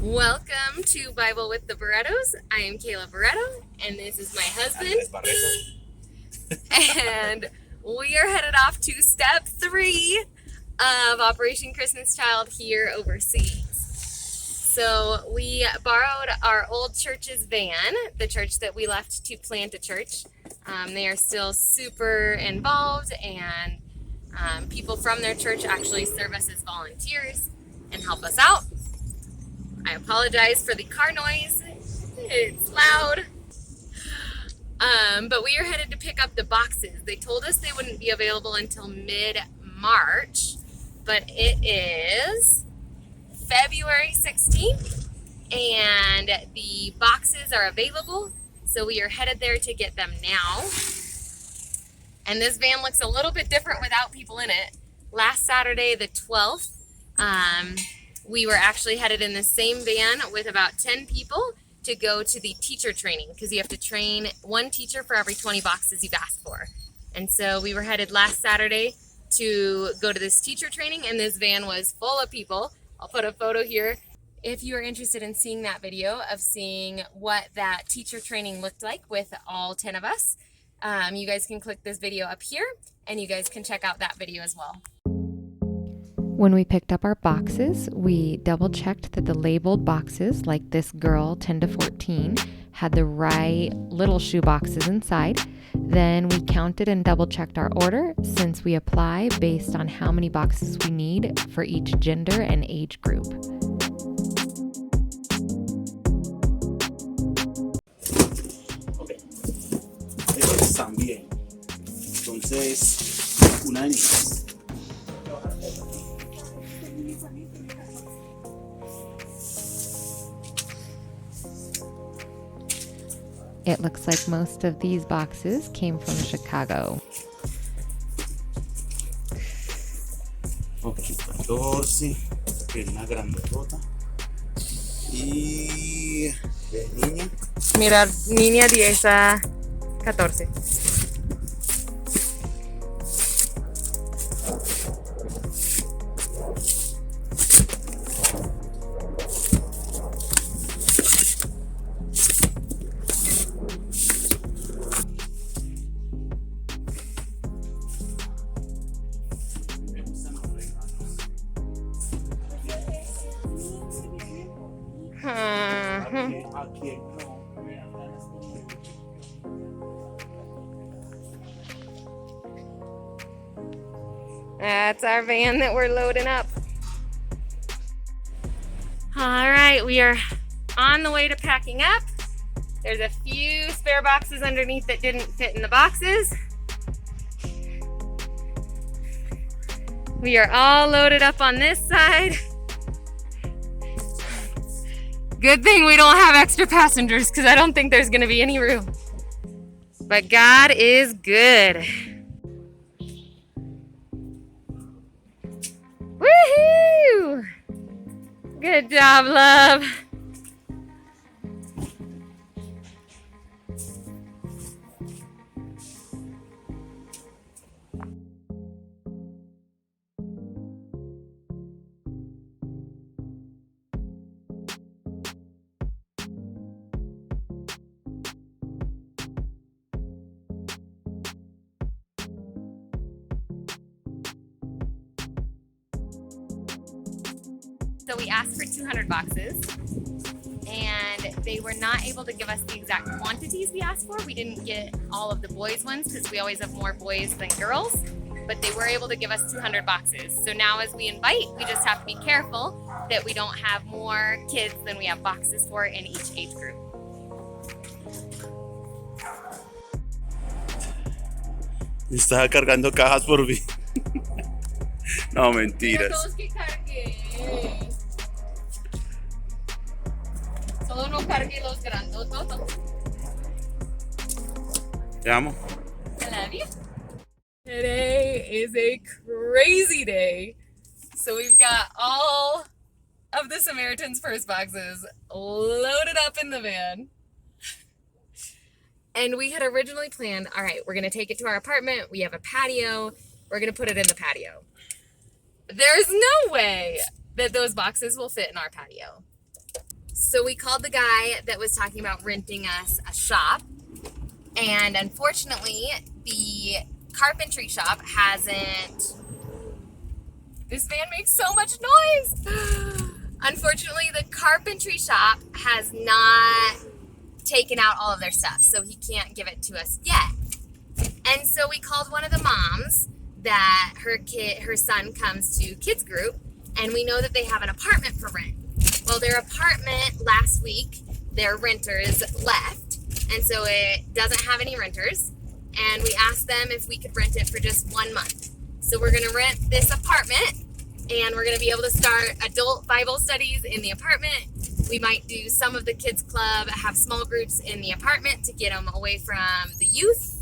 Welcome to Bible with the Barretos. I am Kayla Barreto, and this is my husband. And we are headed off to step 3 of Operation Christmas Child here overseas. So we borrowed our old church's van, the church that we left to plant a church. They are still super involved, and people from their church actually serve us as volunteers and help us out. I apologize for the car noise. It's loud. But we are headed to pick up the boxes. They told us they wouldn't be available until mid-March, but it is February 16th, and the boxes are available, so we are headed there to get them now. And this van looks a little bit different without people in it. Last Saturday, the 12th, we were actually headed in the same van with about 10 people to go to the teacher training, because you have to train one teacher for every 20 boxes you've asked for. And so we were headed last Saturday to go to this teacher training, and this van was full of people. I'll put a photo here if you are interested in seeing that video of seeing what that teacher training looked like with all 10 of us. You guys can click this video up here, and you guys can check out that video as well. When we picked up our boxes, we double-checked that the labeled boxes, like this girl 10 to 14, had the right little shoe boxes inside. Then we counted and double-checked our order, since we apply based on how many boxes we need for each gender and age group. Okay. Estos también. Entonces, una de niñas. It looks like most of these boxes came from Chicago. Ok, 14. Que es una grandotota. Y de niña. Mira, niña 10 a 14. Aquí That's our van that we're loading up. All right, we are on the way to packing up. There's a few spare boxes underneath that didn't fit in the boxes. We are all loaded up on this side. Good thing we don't have extra passengers, because I don't think there's going to be any room. But God is good. Woohoo! Good job, love. So we asked for 200 boxes, and they were not able to give us the exact quantities we asked for. We didn't get all of the boys' ones, because we always have more boys than girls, but they were able to give us 200 boxes. So now as we invite, we just have to be careful that we don't have more kids than we have boxes for in each age group. Estaba cargando cajas por mí. No, mentiras. Solo no cargue los grandototos. Te amo. I love you. Today is a crazy day. So we've got all of the Samaritan's Purse boxes loaded up in the van. And we had originally planned, all right, we're going to take it to our apartment. We have a patio. We're going to put it in the patio. There's no way that those boxes will fit in our patio. So we called the guy that was talking about renting us a shop, and unfortunately the carpentry shop hasn't. This man makes so much noise. Unfortunately, the carpentry shop has not taken out all of their stuff, so he can't give it to us yet. And so we called one of the moms that her son comes to kids group, and we know that they have an apartment for rent. Well, their apartment last week, their renters left, and so it doesn't have any renters. And we asked them if we could rent it for just 1 month. So we're gonna rent this apartment, and we're gonna be able to start adult Bible studies in the apartment. We might do some of the kids club, have small groups in the apartment to get them away from the youth.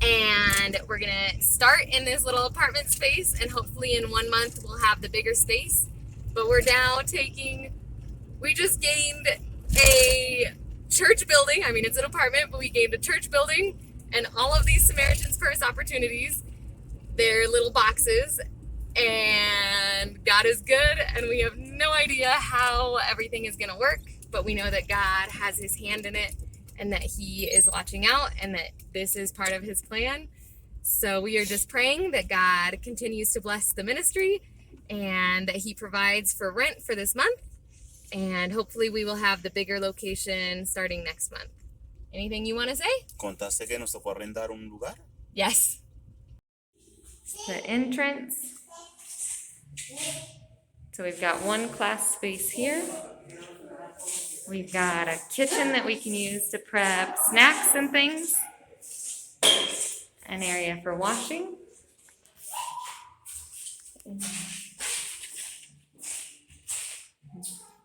And we're gonna start in this little apartment space, and hopefully in 1 month we'll have the bigger space. But we're now we just gained a church building. I mean, it's an apartment, but we gained a church building, and all of these Samaritan's Purse opportunities, they're little boxes, and God is good, and we have no idea how everything is gonna work, but we know that God has his hand in it, and that he is watching out, and that this is part of his plan. So we are just praying that God continues to bless the ministry, and that he provides for rent for this month, and hopefully we will have the bigger location starting next month. Anything you want to say? ¿Contaste que nos tocó arrendar un lugar? Yes. The entrance. So we've got one class space here. We've got a kitchen that we can use to prep snacks and things. An area for washing.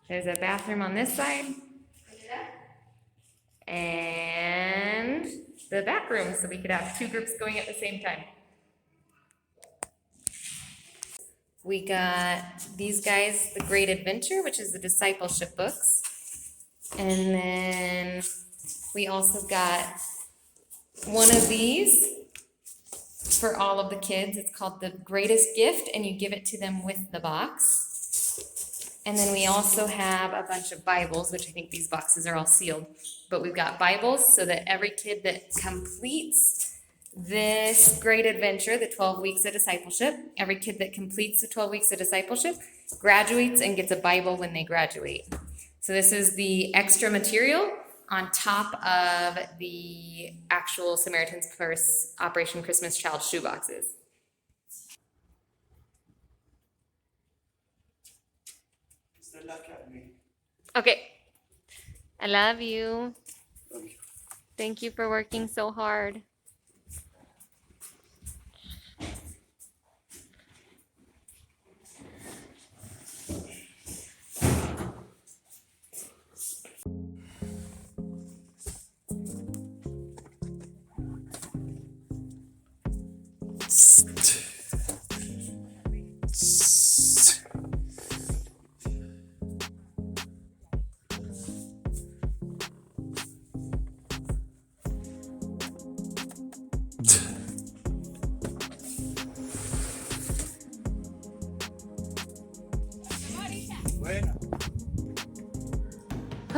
There's a bathroom on this side. And the back room, so we could have 2 groups going at the same time. We got these guys, The Great Adventure, which is the Discipleship Books. And then we also got one of these for all of the kids. It's called The Greatest Gift, and you give it to them with the box. And then we also have a bunch of Bibles, which I think these boxes are all sealed. But we've got Bibles so that every kid that completes this great adventure, the 12 weeks of discipleship, every kid that completes the 12 weeks of discipleship graduates and gets a Bible when they graduate. So this is the extra material on top of the actual Samaritan's Purse Operation Christmas Child shoeboxes. Okay. I love you. Thank you for working so hard.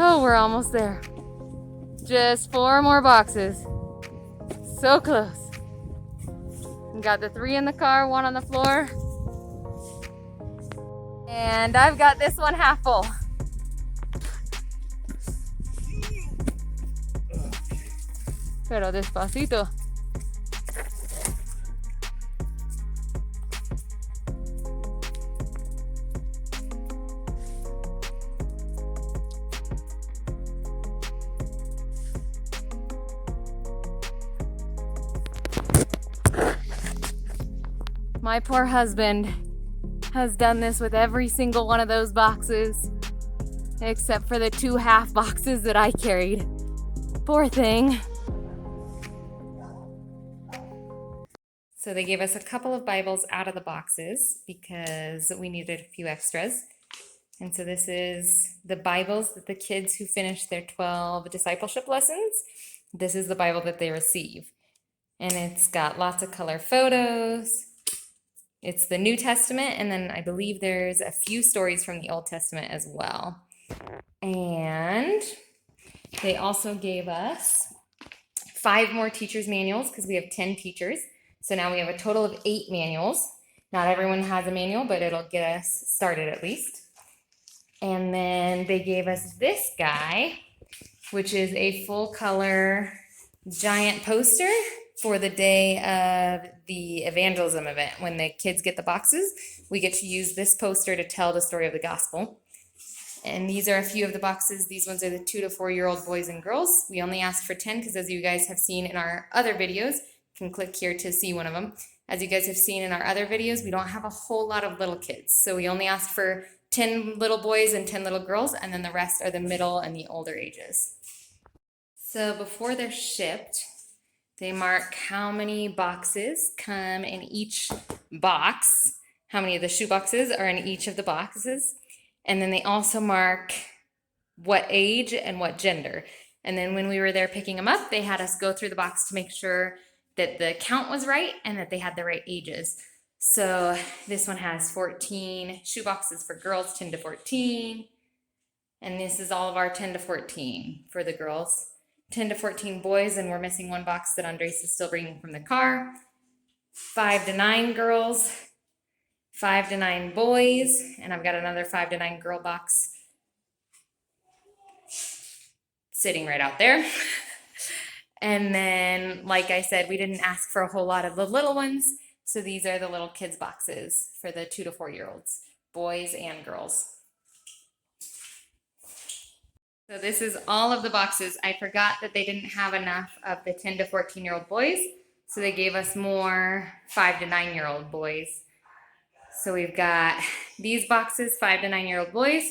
Oh, we're almost there. Just 4 more boxes. So close. We got the 3 in the car, 1 on the floor. And I've got this one half full. Pero despacito. My poor husband has done this with every single one of those boxes, except for the 2 half boxes that I carried. Poor thing. So they gave us a couple of Bibles out of the boxes because we needed a few extras. And so this is the Bibles that the kids who finished their 12 discipleship lessons, this is the Bible that they receive. And it's got lots of color photos. It's the New Testament, and then I believe there's a few stories from the Old Testament as well. And they also gave us 5 more teachers' manuals because we have 10 teachers. So now we have a total of 8 manuals. Not everyone has a manual, but it'll get us started at least. And then they gave us this guy, which is a full color giant poster for the day of the evangelism event. When the kids get the boxes, we get to use this poster to tell the story of the gospel. And these are a few of the boxes. These ones are the 2 to 4 year old boys and girls. We only asked for 10 because, as you guys have seen in our other videos, you can click here to see one of them. As you guys have seen in our other videos, we don't have a whole lot of little kids. So we only asked for 10 little boys and 10 little girls, and then the rest are the middle and the older ages. So before they're shipped, they mark how many boxes come in each box, how many of the shoe boxes are in each of the boxes, and then they also mark what age and what gender. And then when we were there picking them up, they had us go through the box to make sure that the count was right and that they had the right ages. So this one has 14 shoe boxes for girls, 10 to 14. And this is all of our 10 to 14 for the girls. 10 to 14 boys, and we're missing one box that Andres is still bringing from the car. 5 to 9 girls, 5 to 9 boys, and I've got another 5 to 9 girl box sitting right out there. And then, like I said, we didn't ask for a whole lot of the little ones. So these are the little kids boxes for the 2 to 4 year olds, boys and girls. So this is all of the boxes. I forgot that they didn't have enough of the 10 to 14 year old boys. So they gave us more 5 to 9 year old boys. So we've got these boxes, 5 to 9 year old boys,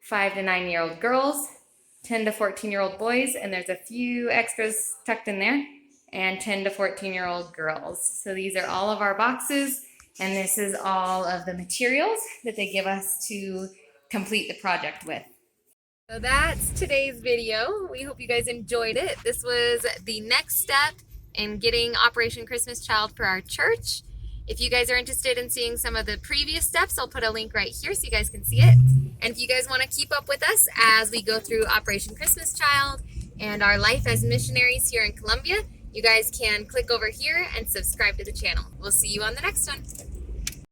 5 to 9 year old girls, 10 to 14 year old boys, and there's a few extras tucked in there, and 10 to 14 year old girls. So these are all of our boxes, and this is all of the materials that they give us to complete the project with. So that's today's video. We hope you guys enjoyed it. This was the next step in getting Operation Christmas Child for our church. If you guys are interested in seeing some of the previous steps, I'll put a link right here so you guys can see it. And if you guys want to keep up with us as we go through Operation Christmas Child and our life as missionaries here in Colombia, you guys can click over here and subscribe to the channel. We'll see you on the next one.